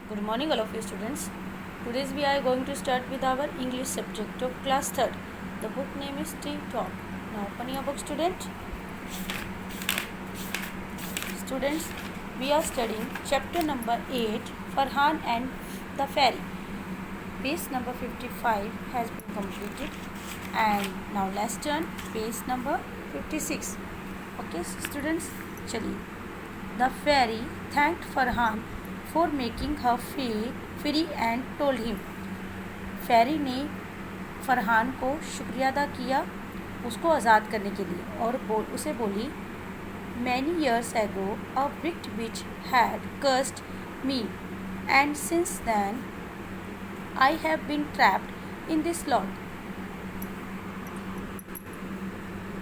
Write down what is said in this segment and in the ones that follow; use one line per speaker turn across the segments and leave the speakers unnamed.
Good morning all of you students. Today we are going to start with our English subject of class 3rd. The book name is Tea Talk. Now open your book student. Students, we are studying chapter number 8, Farhan and the Fairy. Page number 55 has been completed and now let's turn page number 56. Okay students, चलिए. The fairy thanked Farhan for making her free and told him. फेरी ने फरहान को शुक्रिया अदा किया उसको आज़ाद करने के लिए और उसे बोली, Many years ago a wicked witch had cursed me and since then I have been trapped in this log.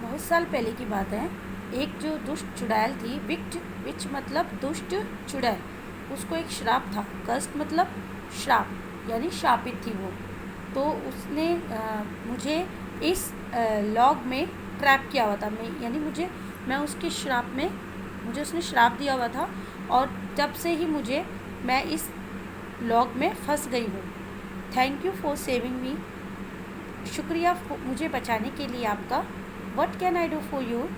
बहुत साल पहले की बात है, एक जो दुष्ट चुड़ैल थी, विक्ट विच मतलब दुष्ट चुड़ैल, उसको एक श्राप था. कष्ट मतलब श्राप यानी शापित थी वो. तो उसने मुझे इस लॉग में ट्रैप किया हुआ था. मैं उसके श्राप में मुझे उसने श्राप दिया हुआ था और तब से ही मैं इस लॉग में फंस गई हूँ. Thank you for saving me. शुक्रिया मुझे बचाने के लिए आपका. What can I do for you.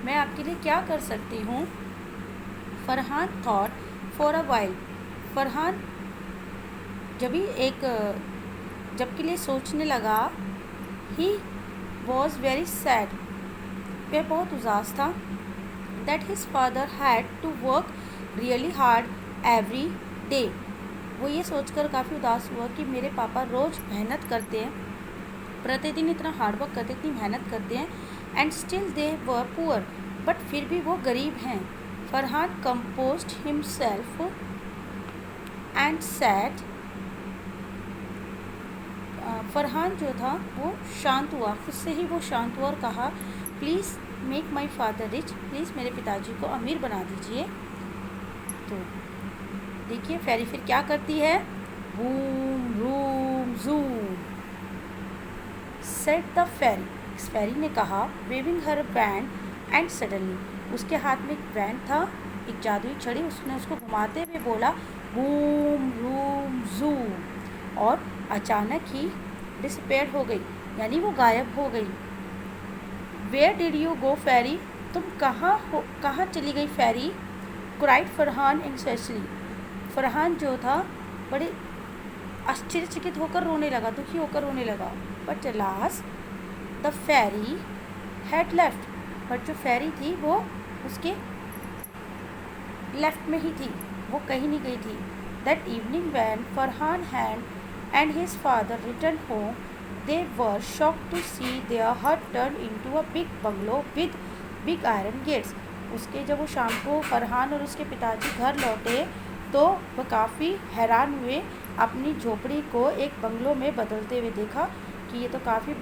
मैं आपके लिए क्या कर सकती हूँ. Farhan thought for a while. Farhan जब के लिए सोचने लगा. He was very sad. वह बहुत उदास था. That his father had to work really hard every day. वो ये सोचकर काफ़ी उदास हुआ कि मेरे पापा रोज़ मेहनत करते हैं, प्रतिदिन इतना हार्ड वर्क करते, इतनी मेहनत करते हैं. And still they were poor. But फिर भी वो गरीब हैं. Farhan composed himself and sad. Farhan जो था वो शांत हुआ, खुद से ही वो शांत हुआ और कहा, please make my father rich. Please मेरे पिताजी को अमीर बना दीजिए. तो देखिए फेरी फिर क्या करती है. Boom room zoom set the fairy. इस फेरी ने कहा, waving her band and suddenly. उसके हाथ में एक बैंड था, एक जादुई छड़ी. उसने उसको घुमाते हुए बोला, बूम रूम जूम. और अचानक ही डिसअपेयर हो गई, यानी वो गायब हो गई. वेयर डिड यू गो फेरी. तुम कहाँ चली गई फेरी. क्राइड फरहान एंग्जियसली. फरहान जो था बड़े आश्चर्यचकित होकर रोने लगा, दुखी होकर रोने लगा. But alas the fairy had left. But जो फेरी थी वो उसके लेफ्ट में ही थी, वो कहीं नहीं गई थी. That evening when Farhan and his father returned home, they were shocked to see their hut turned into a big bungalow with big iron gates. उसके जब वो शाम को फरहान और उसके पिताजी घर लौटे तो वह काफ़ी हैरान हुए. अपनी झोपड़ी को एक बंगलो में बदलते हुए देखा कि ये तो काफ़ी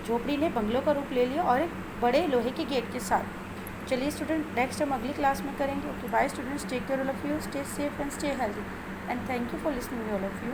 झोपड़ी ने बंगलो का रूप ले लिया और एक बड़े लोहे के गेट के साथ. चलिए स्टूडेंट, नेक्स्ट हम अगली क्लास में करेंगे. Okay bye students, take care all of you, stay safe and stay healthy and thank you for listening all of you.